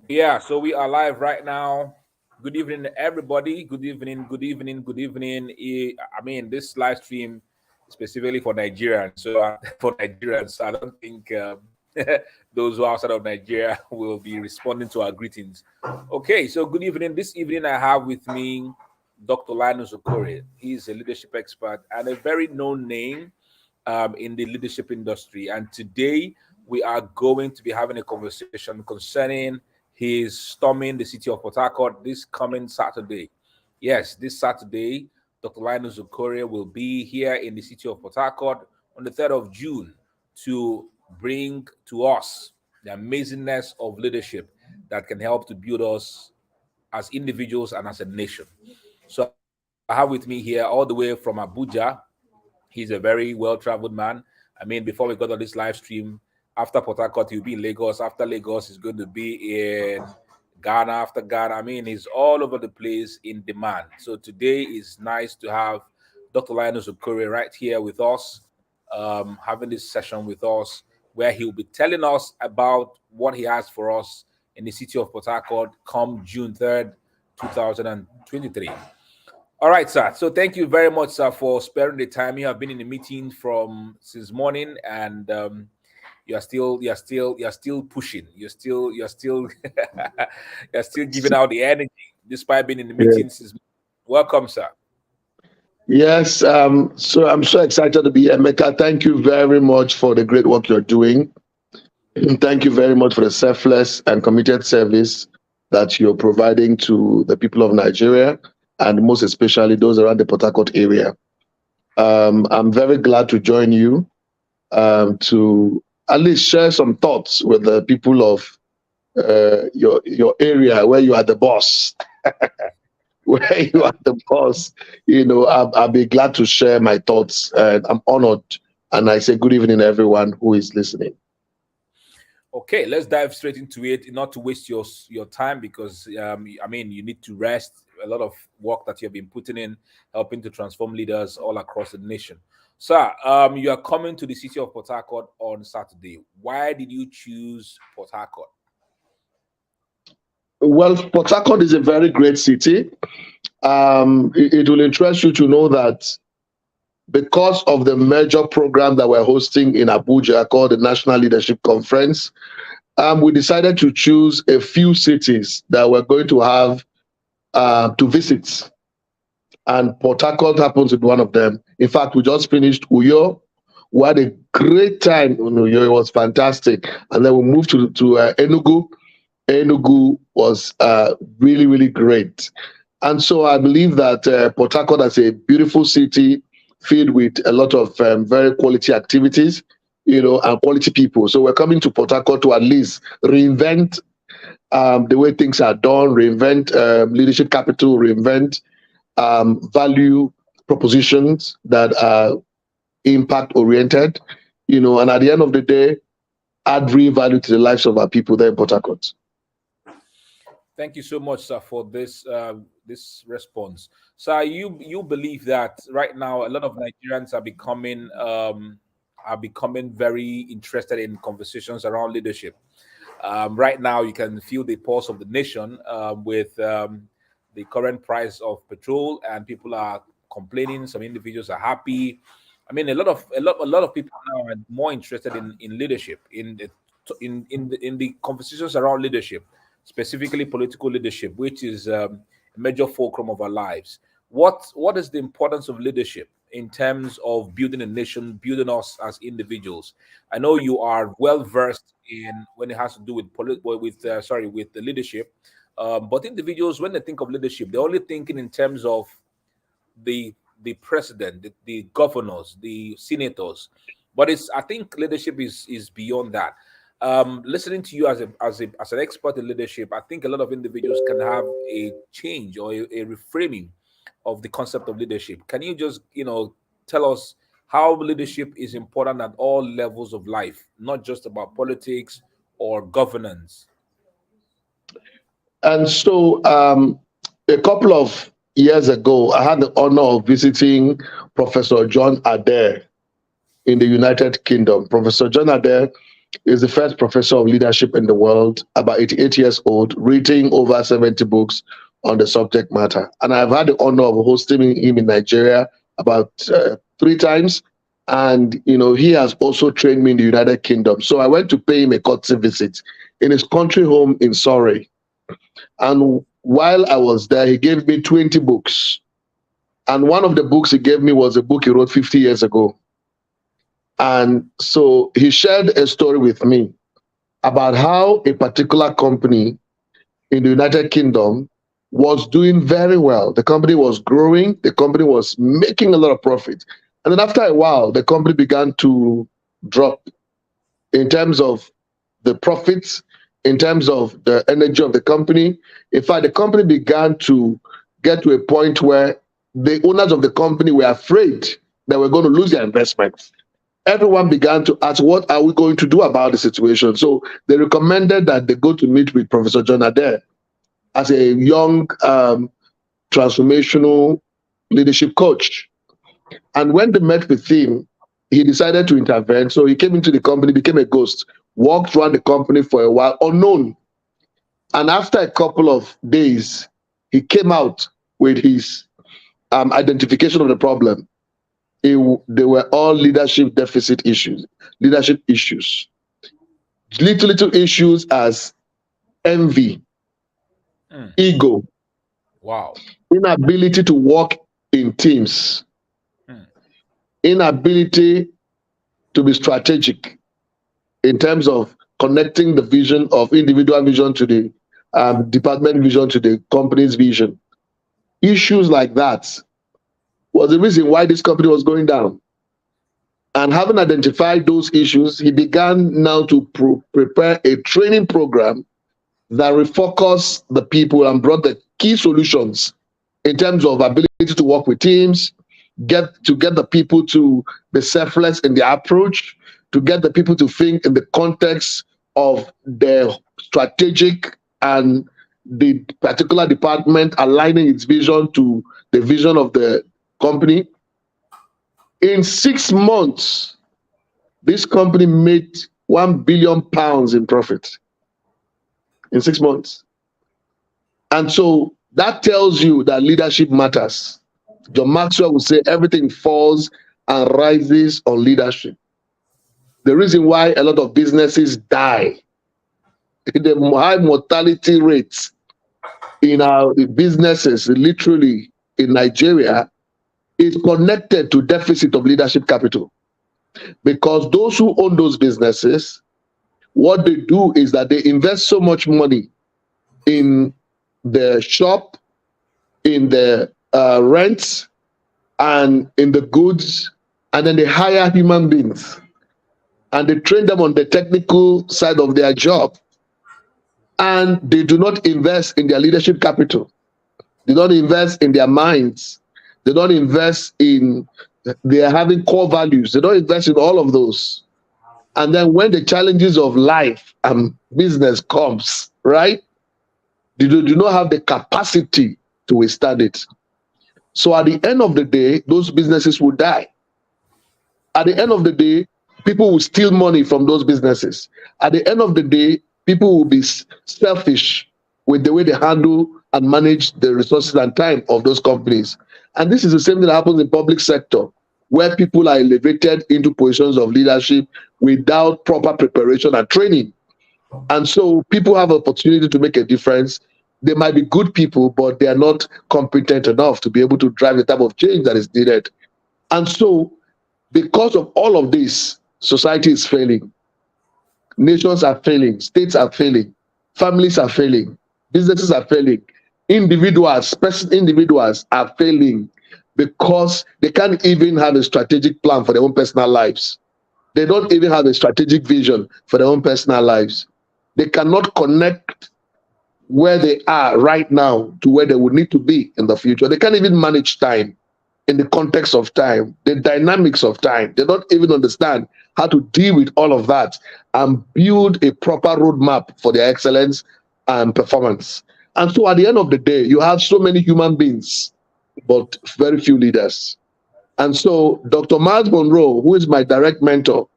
Yeah, so we are live right now. Good evening, everybody. Good evening, good evening, good evening. I mean, this live stream is specifically for Nigerians. So, for Nigerians, I don't think those who are outside of Nigeria will be responding to our greetings. Okay, so good evening. This evening, I have with me Dr. Linus Okorie. He's a leadership expert and a very known name in the leadership industry. And today we are going to be having a conversation concerning his storming the city of Port Harcourt this coming Saturday. Yes, this Saturday, Dr. Linus Okorie will be here in the city of Port Harcourt on the 3rd of June to bring to us the amazingness of leadership that can help to build us as individuals and as a nation. So I have with me here all the way from Abuja. He's a very well-traveled man. I mean, before we got on this live stream, after Port Harcourt, he'll be in Lagos. After Lagos, he's going to be in Ghana. After Ghana, I mean, he's all over the place in demand. So today is nice to have Dr. Linus Okorie right here with us, having this session with us, where he'll be telling us about what he has for us in the city of Port Harcourt come June 3rd, 2023. All right, sir. So thank you very much, sir, for sparing the time. You have been in the meeting from since morning, and you're still pushing. You're still you're still giving out the energy despite being in the Yeah. meeting since. Welcome, sir. Yes, so I'm so excited to be here, Mecca. Thank you very much for the great work you're doing. And thank you very much for the selfless and committed service that you're providing to the people of Nigeria and most especially those around the Port Harcourt area. I'm very glad to join you to at least share some thoughts with the people of your area where you are the boss. Where you are the boss, I'll be glad to share my thoughts. And I'm honored. And I say good evening, everyone who is listening. Okay, let's dive straight into it. Not to waste your time because I mean you need to rest. A lot of work that you have been putting in, helping to transform leaders all across the nation. Sir, you are coming to the city of Port Harcourt on Saturday. Why did you choose Port Harcourt? Well, Port Harcourt is a very great city. It will interest you to know that because of the major program that we're hosting in Abuja called the National Leadership Conference, we decided to choose a few cities that we're going to have to visit. And Port Harcourt happens to be one of them. In fact, we just finished Uyo. We had a great time in Uyo. It was fantastic. And then we moved to Enugu. Enugu was really, really great. And so I believe that Port Harcourt is a beautiful city filled with a lot of very quality activities, and quality people. So we're coming to Port Harcourt to at least reinvent the way things are done, reinvent leadership capital, reinvent value propositions that are impact oriented, and at the end of the day, add real value to the lives of our people there in Port Harcourt. Thank you so much, sir, for this response. Sir, you believe that right now a lot of Nigerians are becoming very interested in conversations around leadership. Right now, you can feel the pulse of the nation with the current price of petrol, and people are complaining. Some individuals are happy. I mean, a lot of people now are more interested in leadership, in the conversations around leadership, specifically political leadership, which is a major fulcrum of our lives. What is the importance of leadership in terms of building a nation, building us as individuals? I know you are well versed in when it has to do with with the leadership, but individuals when they think of leadership, they're only thinking in terms of the president, the governors, the senators. But it's I think leadership is beyond that. Listening to you as an expert in leadership, I think a lot of individuals can have a change or a reframing of the concept of leadership. Can you just tell us how leadership is important at all levels of life, not just about politics or governance? And so a couple of years ago, I had the honor of visiting Professor John Adair in the United Kingdom. Professor John Adair He's the first professor of leadership in the world, about 88 years old, written over 70 books on the subject matter. And I've had the honor of hosting him in Nigeria about 3 times. And, he has also trained me in the United Kingdom. So I went to pay him a courtesy visit in his country home in Surrey. And while I was there, he gave me 20 books. And one of the books he gave me was a book he wrote 50 years ago. And so he shared a story with me about how a particular company in the United Kingdom was doing very well. The company was growing, the company was making a lot of profit. And then after a while, the company began to drop in terms of the profits, in terms of the energy of the company. In fact, the company began to get to a point where the owners of the company were afraid that we're going to lose their investments. Everyone began to ask, what are we going to do about the situation? So they recommended that they go to meet with Professor John Adair as a young transformational leadership coach. And when they met with him, he decided to intervene. So he came into the company, became a ghost, walked around the company for a while, unknown. And after a couple of days, he came out with his identification of the problem. They were all leadership deficit issues, leadership issues. Little issues as envy, ego, wow, inability to work in teams, inability to be strategic in terms of connecting the vision of individual vision to the department vision to the company's vision. Issues like that was the reason why this company was going down. And having identified those issues, he began now to prepare a training program that refocused the people and brought the key solutions in terms of ability to work with teams, get the people to be selfless in their approach, to get the people to think in the context of their strategic and the particular department aligning its vision to the vision of the company. In 6 months, this company made £1 billion in profit in 6 months. And so that tells you that leadership matters. John Maxwell would say everything falls and rises on leadership. The reason why a lot of businesses die, the high mortality rates in our businesses, literally in Nigeria, is connected to deficit of leadership capital. Because those who own those businesses, what they do is that they invest so much money in the shop, in the rents, and in the goods, and then they hire human beings and they train them on the technical side of their job, and they do not invest in their leadership capital. They don't invest in their minds. They don't invest in their having core values. They don't invest in all of those. And then when the challenges of life and business comes, right, they do not have the capacity to withstand it. So at the end of the day, those businesses will die. At the end of the day, people will steal money from those businesses. At the end of the day, people will be selfish with the way they handle and manage the resources and time of those companies. And this is the same thing that happens in public sector, where people are elevated into positions of leadership without proper preparation and training. And so people have an opportunity to make a difference. They might be good people, but they are not competent enough to be able to drive the type of change that is needed. And so because of all of this, society is failing. Nations are failing. States are failing. Families are failing. Businesses are failing. Individuals are failing because they can't even have a strategic plan for their own personal lives. They don't even have a strategic vision for their own personal lives. They cannot connect where they are right now to where they would need to be in the future. They can't even manage time in the context of time, the dynamics of time. They don't even understand how to deal with all of that and build a proper roadmap for their excellence and performance. And so at the end of the day, you have so many human beings, but very few leaders. And so Dr. Miles Monroe, who is my direct mentor,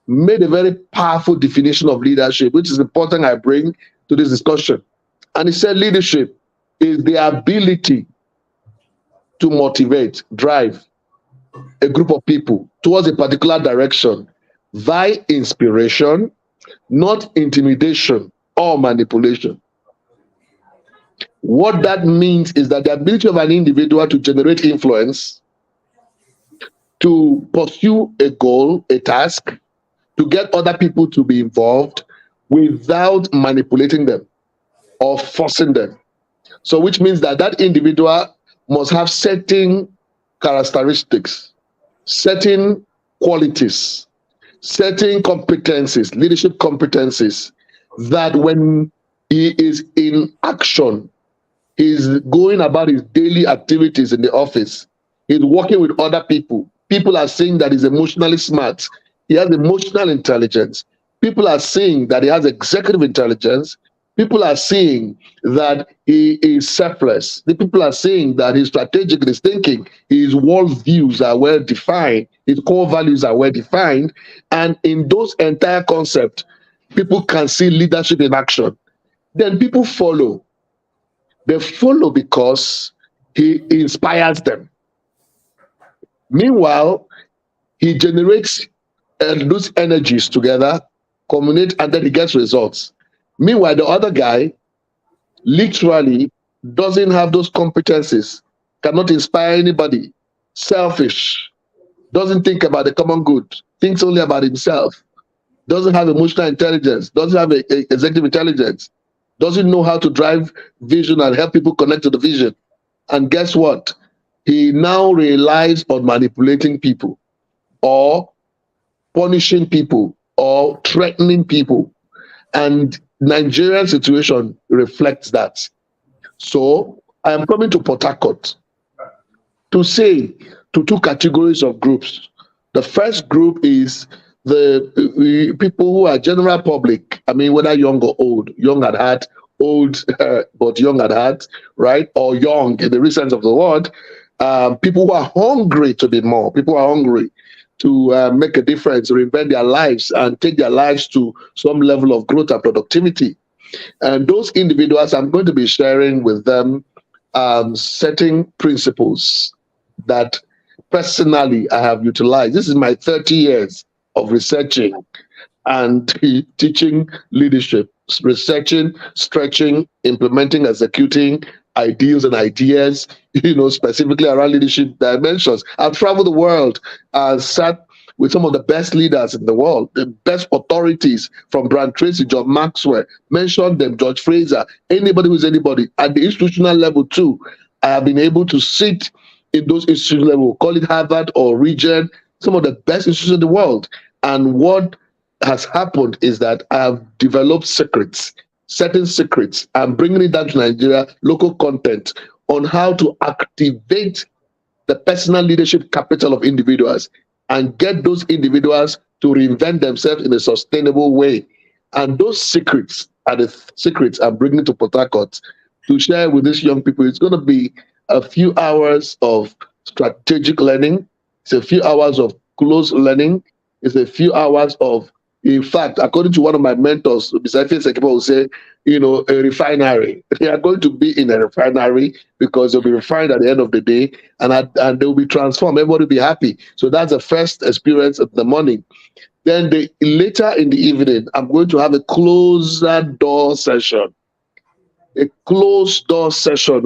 made a very powerful definition of leadership, which is important I bring to this discussion. And he said leadership is the ability to motivate, drive a group of people towards a particular direction via inspiration, not intimidation or manipulation. What that means is that the ability of an individual to generate influence, to pursue a goal, a task, to get other people to be involved without manipulating them or forcing them. So which means that that individual must have certain characteristics, certain qualities, certain competencies, leadership competencies, that when he is in action, he's going about his daily activities in the office, he's working with other people. People are saying that he's emotionally smart. He has emotional intelligence. People are saying that he has executive intelligence. People are saying that he is selfless. The people are saying that he's strategic in his thinking. His world views are well defined. His core values are well defined. And in those entire concepts, people can see leadership in action. Then people follow. They follow because he inspires them. Meanwhile, he generates those energies together, culminate, and then he gets results. Meanwhile, the other guy literally doesn't have those competencies, cannot inspire anybody, selfish, doesn't think about the common good, thinks only about himself, doesn't have emotional intelligence, doesn't have executive intelligence, doesn't know how to drive vision and help people connect to the vision. And guess what? He now relies on manipulating people or punishing people or threatening people. And Nigerian situation reflects that. So I am coming to Port Harcourt to say to two categories of groups. The first group is the people who are general public. I mean, whether young or old, young at heart, old but young at heart, right? Or young in the real sense of the word. People who are hungry to be more. People who are hungry to make a difference, reinvent their lives and take their lives to some level of growth and productivity. And those individuals, I'm going to be sharing with them certain principles that personally I have utilized. This is my 30 years of researching and teaching leadership, researching, stretching, implementing, executing ideals and ideas, specifically around leadership dimensions. I've traveled the world and sat with some of the best leaders in the world, the best authorities, from Brian Tracy, John Maxwell, mentioned them, George Fraser, anybody who's anybody. At the institutional level too, I have been able to sit in those institutional level, call it Harvard or Regent, some of the best institutions in the world. And what has happened is that I have developed secrets, certain secrets. I'm bringing it down to Nigeria, local content on how to activate the personal leadership capital of individuals and get those individuals to reinvent themselves in a sustainable way. And those secrets are the secrets I'm bringing to Port Harcourt to share with these young people. It's going to be a few hours of strategic learning. It's a few hours of close learning. It's a few hours of, in fact, according to one of my mentors, besides people will say, a refinery. They are going to be in a refinery because they'll be refined at the end of the day, and they'll be transformed. Everybody will be happy. So that's the first experience of the morning. Then later in the evening, I'm going to have a closed door session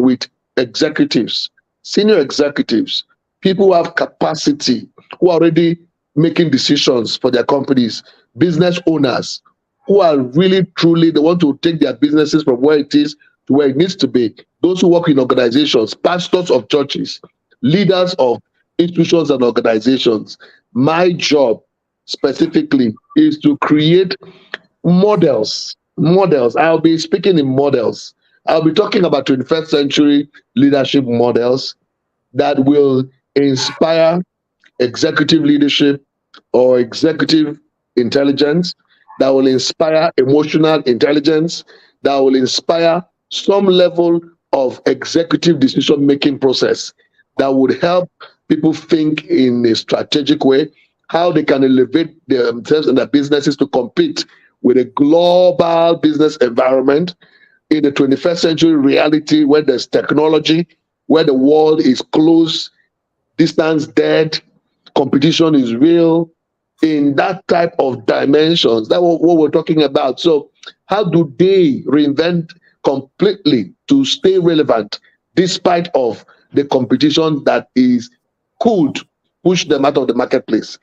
with executives, senior executives, people who have capacity, who are already making decisions for their companies, business owners who are really, truly, they want to take their businesses from where it is to where it needs to be. Those who work in organizations, pastors of churches, leaders of institutions and organizations. My job specifically is to create models. I'll be speaking in models. I'll be talking about 21st century leadership models that will inspire executive leadership or executive intelligence, that will inspire emotional intelligence, that will inspire some level of executive decision-making process that would help people think in a strategic way how they can elevate themselves and their businesses to compete with a global business environment in the 21st century reality where there's technology, where the world is close, distance dead, competition is real, in that type of dimensions. That's what we're talking about. So how do they reinvent completely to stay relevant despite of the competition that is could push them out of the marketplace?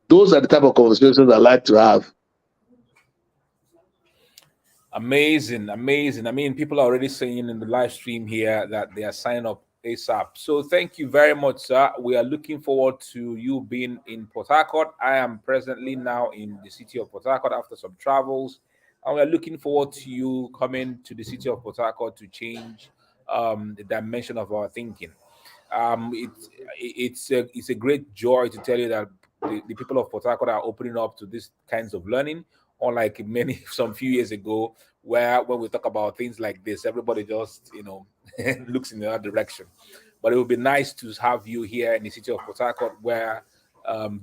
Those are the type of conversations I like to have. Amazing, amazing. I mean, people are already saying in the live stream here that they are signing up ASAP. So thank you very much, sir. We are looking forward to you being in Port Harcourt. I am presently now in the city of Port Harcourt after some travels, and we are looking forward to you coming to the city of Port Harcourt to change the dimension of our thinking. It's a great joy to tell you that the people of Port Harcourt are opening up to these kinds of learning, unlike many some few years ago, where when we talk about things like this, everybody just looks in the other direction. But it would be nice to have you here in the city of Port Harcourt, where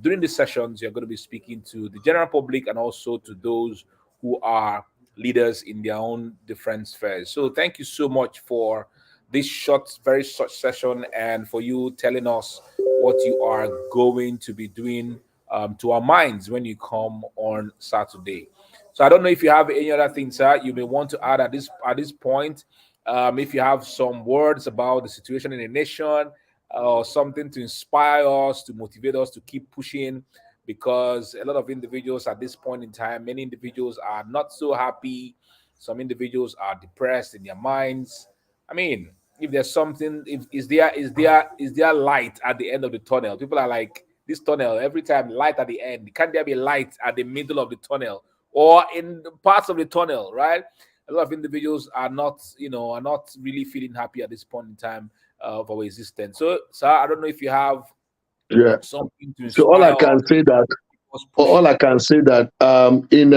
during the sessions you're going to be speaking to the general public and also to those who are leaders in their own different spheres. So thank you so much for this short, very short session, and for you telling us what you are going to be doing to our minds when you come on Saturday. So I don't know if you have any other things, sir, you may want to add at this point. If you have some words about the situation in the nation, or something to inspire us, to motivate us to keep pushing, because a lot of individuals at this point in time, many individuals are not so happy. Some individuals are depressed in their minds. I mean, if there's something, if is there light at the end of the tunnel? People are like, this tunnel, every time light at the end. Can't there be light at the middle of the tunnel or in the parts of the tunnel, right? A lot of individuals are not really feeling happy at this point in time of our existence. So, sir, I don't know if you have Yeah. something to So all I inspire can say that us all pushing. I can say that in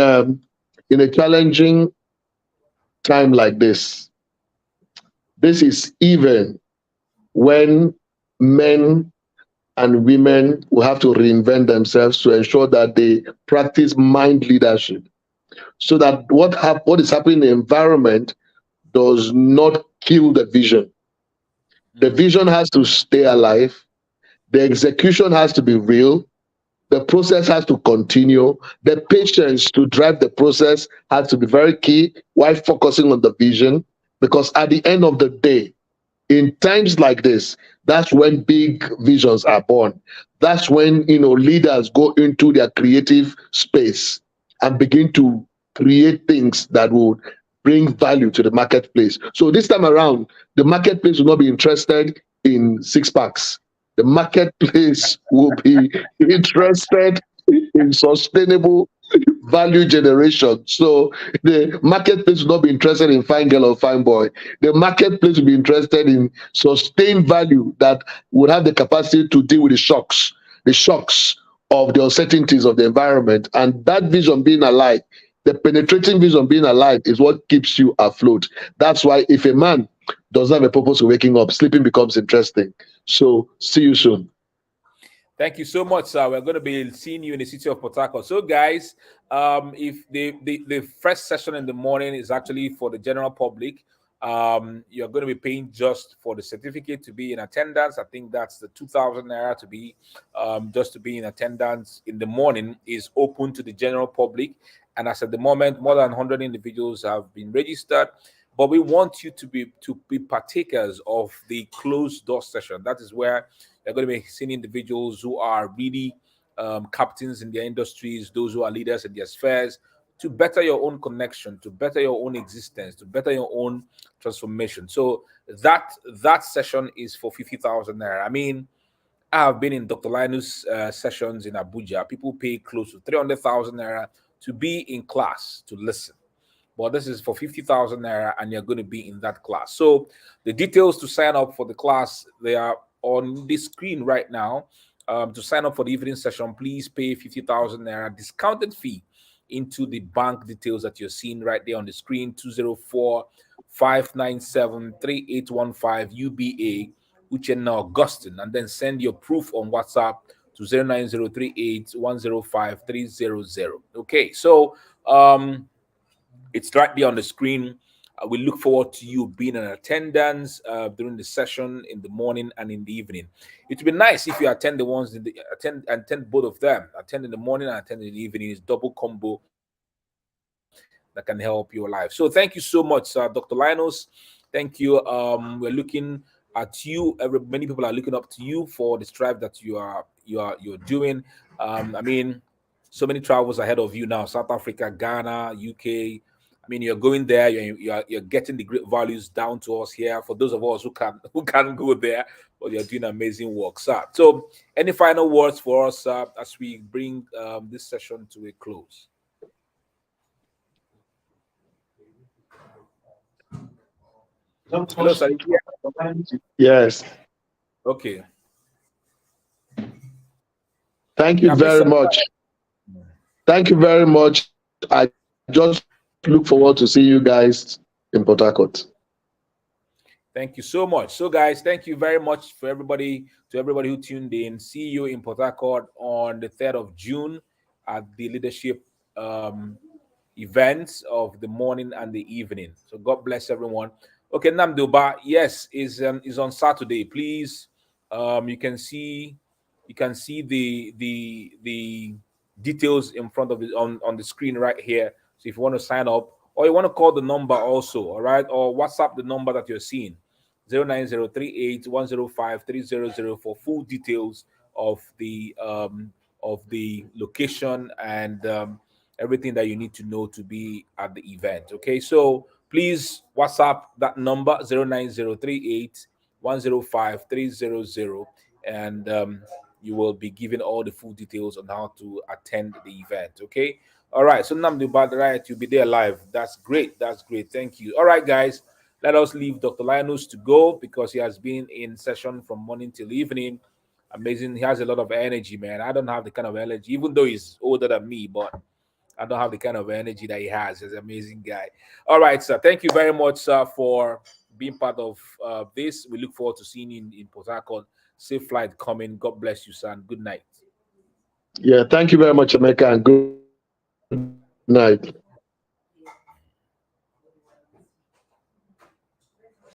a challenging time like this is even when men and women will have to reinvent themselves to ensure that they practice mind leadership, so that what is happening in the environment does not kill the vision. The Mm. vision has to stay alive. The execution has to be real. The process has to continue. The patience to drive the process has to be very key while focusing on the vision. Because at the end of the day, in times like this, that's when big visions are born. That's when leaders go into their creative space and begin to create things that would bring value to the marketplace. So this time around, the marketplace will not be interested in six packs. The marketplace will be interested in sustainable value generation. So the marketplace will not be interested in fine girl or fine boy. The marketplace will be interested in sustained value that would have the capacity to deal with the shocks of the uncertainties of the environment. And that vision being alive, the penetrating vision being alive is what keeps you afloat. That's why if a man doesn't have a purpose of waking up, sleeping becomes interesting. So see you soon. Thank you so much, sir. We're going to be seeing you in the city of Port Harcourt. So, guys, if the first session in the morning is actually for the general public, you're going to be paying just for the certificate to be in attendance. I think that's the 2,000 naira to be just to be in attendance in the morning is open to the general public. And as at the moment, more than 100 individuals have been registered. But we want you to be partakers of the closed door session. That is where you're going to be seeing individuals who are really captains in their industries, those who are leaders in their spheres, to better your own connection, to better your own existence, to better your own transformation. So that session is for 50,000 naira. I mean, I have been in Dr. Linus sessions in Abuja. People pay close to 300,000 naira to be in class to listen. But this is for 50,000 naira, and you're going to be in that class. So the details to sign up for the class, they are on the screen right now. To sign up for the evening session, please pay 50,000 naira discounted fee into the bank details that you're seeing right there on the screen: 204-597-3815 UBA, Uchenna Augustine, and then send your proof on WhatsApp to 09038105300. Okay, so it's right there on the screen. We look forward to you being in attendance during the session in the morning and in the evening. It would be nice if you attend the ones in the attend both of them. Attend in the morning and attend in the evening. It's double combo that can help your life. So thank you so much, Dr. Linus. Thank you. We're looking at you. Many people are looking up to you for the strive that you're doing. I mean, so many travels ahead of you now: South Africa, Ghana, UK. I mean, you're going there. You're getting the great values down to us here. For those of us who can who can't go there, but you're doing amazing work, sir. So, any final words for us as we bring this session to a close? Hello, sir. Yes. Okay. Thank you Yeah, please, very sir. much. Thank you very much. I just look forward to see you guys in Port Harcourt. Thank you so much. So, guys, thank you very much for everybody, to everybody who tuned in. See you in Port Harcourt on the 3rd of June at the leadership events of the morning and the evening. So, God bless everyone. Okay, Namdoba, yes, is on Saturday. Please, you can see the details in front of it on the screen right here. So, if you want to sign up, or you want to call the number also, all right, or WhatsApp the number that you're seeing. 09038105300 for full details of the location and everything that you need to know to be at the event. Okay, so please WhatsApp that number 09038105300, and you will be given all the full details on how to attend the event. Okay, all right. So Namdi Badrai, you'll be there live. That's great. That's great. Thank you. All right, guys. Let us leave Dr. Linus to go because he has been in session from morning till evening. Amazing. He has a lot of energy, man. I don't have the kind of energy, even though he's older than me, but I don't have the kind of energy that he has. He's an amazing guy. All right, sir. Thank you very much, sir, for being part of this. We look forward to seeing you in Port Harcourt. Safe flight coming. God bless you, son. Good night. Yeah, thank you very much, Emeka, and good night.